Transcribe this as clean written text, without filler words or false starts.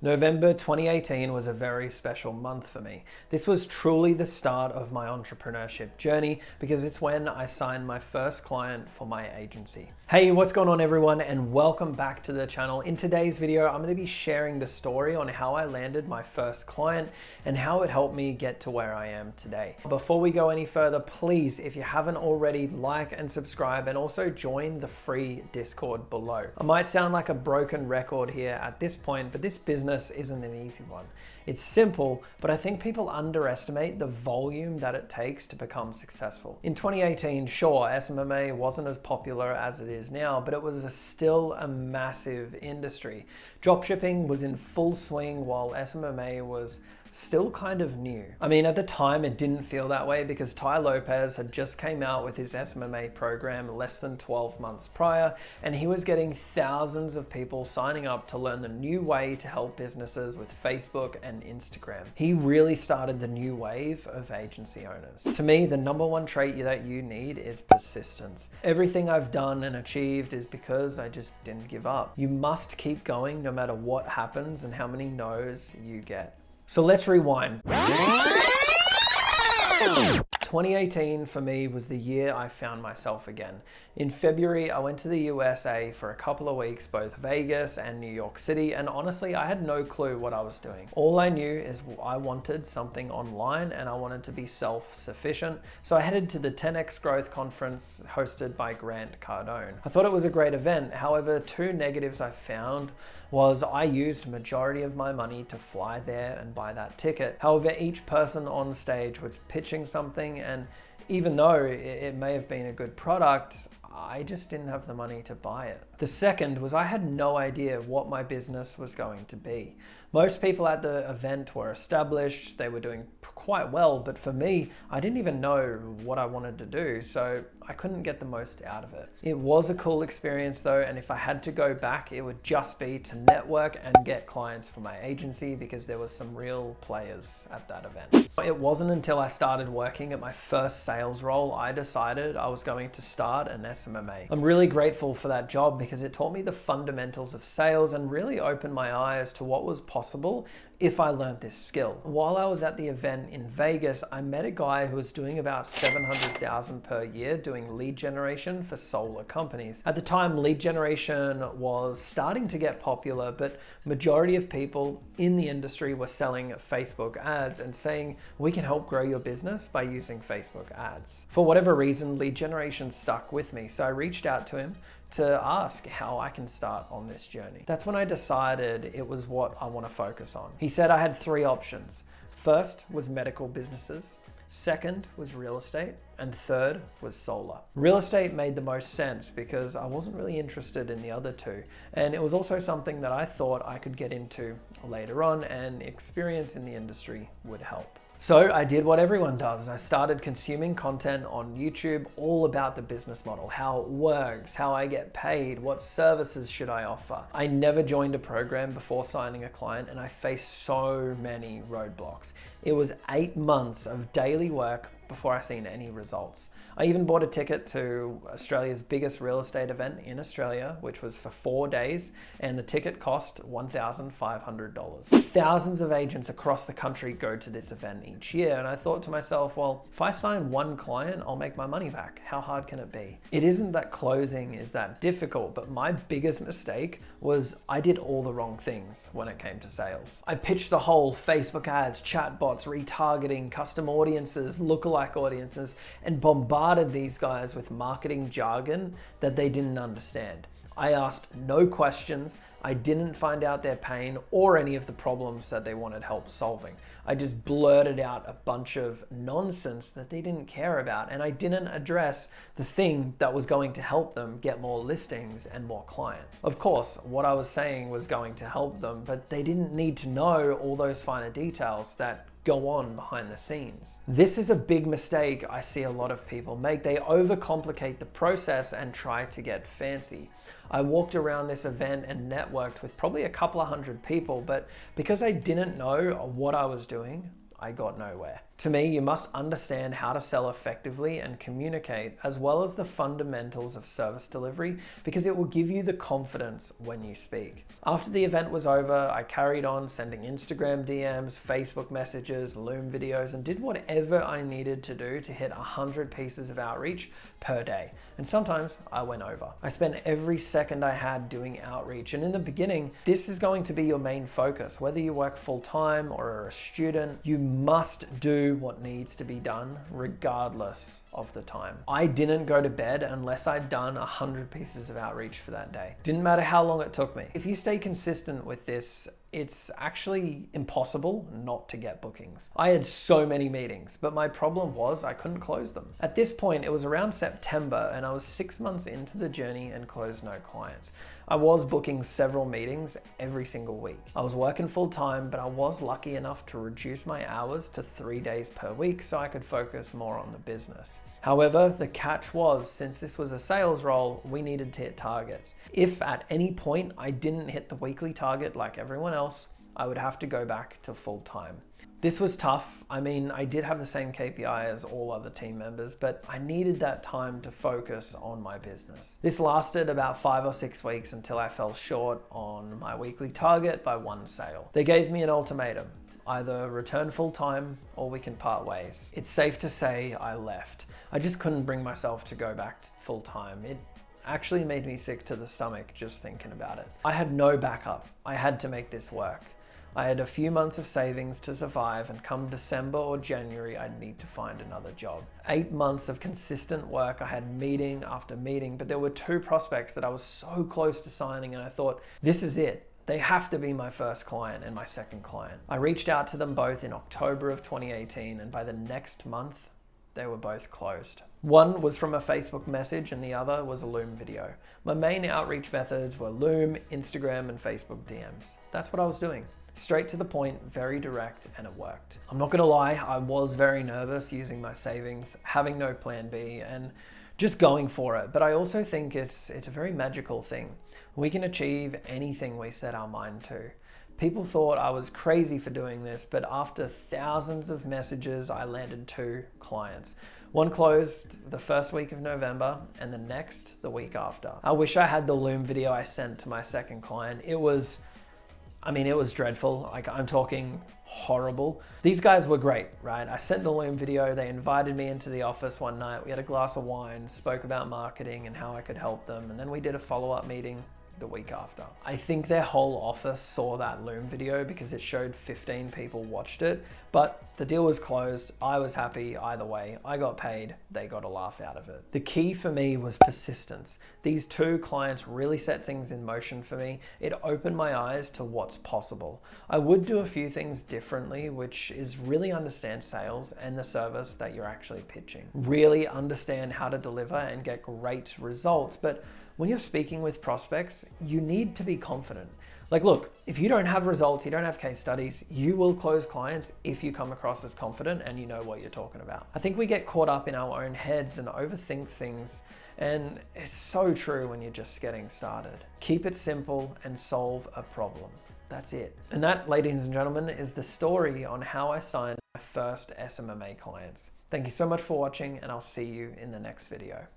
November 2018 was a very special month for me. This was truly the start of my entrepreneurship journey because it's when I signed my first client for my agency. Hey, what's going on everyone, and welcome back to the channel. In today's video, I'm going to be sharing the story on how I landed my first client and how it helped me get to where I am today. Before we go any further, please, if you haven't already, like and subscribe and also join the free Discord below. I might sound like a broken record here at this point, but this business isn't an easy one. It's simple, but I think people underestimate the volume that it takes to become successful. In 2018, sure, SMMA wasn't as popular as it is now, but it was still a massive industry. Dropshipping was in full swing while SMMA was still kind of new. I mean, at the time it didn't feel that way because Tai Lopez had just came out with his SMMA program less than 12 months prior, and he was getting thousands of people signing up to learn the new way to help businesses with Facebook and Instagram. He really started the new wave of agency owners. To me, the number one trait that you need is persistence. Everything I've done and achieved is because I just didn't give up. You must keep going no matter what happens and how many no's you get. So let's rewind. 2018 for me was the year I found myself again. In February, I went to the USA for a couple of weeks, both Vegas and New York City, and honestly, I had no clue what I was doing. All I knew is I wanted something online and I wanted to be self-sufficient, so I headed to the 10X Growth Conference hosted by Grant Cardone. I thought it was a great event, however, two negatives I found was I used majority of my money to fly there and buy that ticket. However, each person on stage was pitching something, and even though it may have been a good product, I just didn't have the money to buy it. The second was I had no idea what my business was going to be. Most people at the event were established, they were doing quite well, but for me, I didn't even know what I wanted to do, so I couldn't get the most out of it. It was a cool experience though, and if I had to go back, it would just be to network and get clients for my agency because there was some real players at that event. It wasn't until I started working at my first sales role, I decided I was going to start an SMMA. I'm really grateful for that job because it taught me the fundamentals of sales and really opened my eyes to what was possible if I learned this skill. While I was at the event in Vegas, I met a guy who was doing about $700,000 per year doing lead generation for solar companies. At the time, lead generation was starting to get popular, but majority of people in the industry were selling Facebook ads and saying, we can help grow your business by using Facebook ads. For whatever reason, lead generation stuck with me, so I reached out to him to ask how I can start on this journey. That's when I decided it was what I want to focus on. He said I had three options. First was medical businesses, second was real estate, and third was solar. Real estate made the most sense because I wasn't really interested in the other two, and it was also something that I thought I could get into later on, and experience in the industry would help. So I did what everyone does. I started consuming content on YouTube all about the business model, how it works, how I get paid, what services should I offer. I never joined a program before signing a client, and I faced so many roadblocks. It was 8 months of daily work before I seen any results. I even bought a ticket to Australia's biggest real estate event in Australia, which was for 4 days, and the ticket cost $1,500. Thousands of agents across the country go to this event each year, and I thought to myself, well, if I sign one client, I'll make my money back. How hard can it be? It isn't that closing is that difficult, but my biggest mistake was I did all the wrong things when it came to sales. I pitched the whole Facebook ads, chatbots, retargeting, custom audiences, lookalike audiences, and bombarded these guys with marketing jargon that they didn't understand. I asked no questions. I didn't find out their pain or any of the problems that they wanted help solving. I just blurted out a bunch of nonsense that they didn't care about, and I didn't address the thing that was going to help them get more listings and more clients. Of course, what I was saying was going to help them, but they didn't need to know all those finer details that go on behind the scenes. This is a big mistake I see a lot of people make. They overcomplicate the process and try to get fancy. I walked around this event and networked with probably a couple of hundred people, but because I didn't know what I was doing, I got nowhere. To me, you must understand how to sell effectively and communicate, as well as the fundamentals of service delivery, because it will give you the confidence when you speak. After the event was over, I carried on sending Instagram DMs, Facebook messages, Loom videos, and did whatever I needed to do to hit 100 pieces of outreach per day. And sometimes I went over. I spent every second I had doing outreach. And in the beginning, this is going to be your main focus. Whether you work full-time or are a student, you must do what needs to be done regardless of the time. I didn't go to bed unless I'd done 100 pieces of outreach for that day. Didn't matter how long it took me. If you stay consistent with this, it's actually impossible not to get bookings. I had so many meetings, but my problem was I couldn't close them. At this point, it was around September and I was 6 months into the journey and closed no clients. I was booking several meetings every single week. I was working full time, but I was lucky enough to reduce my hours to 3 days per week so I could focus more on the business. However, the catch was, since this was a sales role, we needed to hit targets. If at any point I didn't hit the weekly target like everyone else, I would have to go back to full time. This was tough. I mean, I did have the same KPI as all other team members, but I needed that time to focus on my business. This lasted about 5 or 6 weeks until I fell short on my weekly target by 1 sale. They gave me an ultimatum. Either return full time or we can part ways. It's safe to say I left. I just couldn't bring myself to go back to full time. It actually made me sick to the stomach just thinking about it. I had no backup. I had to make this work. I had a few months of savings to survive, and come December or January, I'd need to find another job. 8 months of consistent work. I had meeting after meeting, but there were 2 prospects that I was so close to signing, and I thought, this is it. They have to be my first client and my second client. I reached out to them both in October of 2018, and by the next month, they were both closed. One was from a Facebook message and the other was a Loom video. My main outreach methods were Loom, Instagram, and Facebook DMs. That's what I was doing. Straight to the point, very direct, and it worked. I'm not gonna lie, I was very nervous using my savings, having no plan B, and just going for it. But I also think it's a very magical thing. We can achieve anything we set our mind to. People thought I was crazy for doing this, but after thousands of messages, I landed 2 clients. One closed the first week of November and the next the week after. I wish I had the Loom video I sent to my second client. It was dreadful. Like, I'm talking horrible. These guys were great, right? I sent the Loom video. They invited me into the office one night. We had a glass of wine, spoke about marketing and how I could help them. And then we did a follow-up meeting the week after. I think their whole office saw that Loom video because it showed 15 people watched it, but the deal was closed. I was happy either way. I got paid, they got a laugh out of it. The key for me was persistence. These 2 clients really set things in motion for me. It opened my eyes to what's possible. I would do a few things differently, which is really understand sales and the service that you're actually pitching. Really understand how to deliver and get great results, but when you're speaking with prospects, you need to be confident. Like, look, if you don't have results, you don't have case studies, you will close clients if you come across as confident and you know what you're talking about. I think we get caught up in our own heads and overthink things, and it's so true when you're just getting started. Keep it simple and solve a problem. That's it. And that, ladies and gentlemen, is the story on how I signed my first SMMA clients. Thank you so much for watching, and I'll see you in the next video.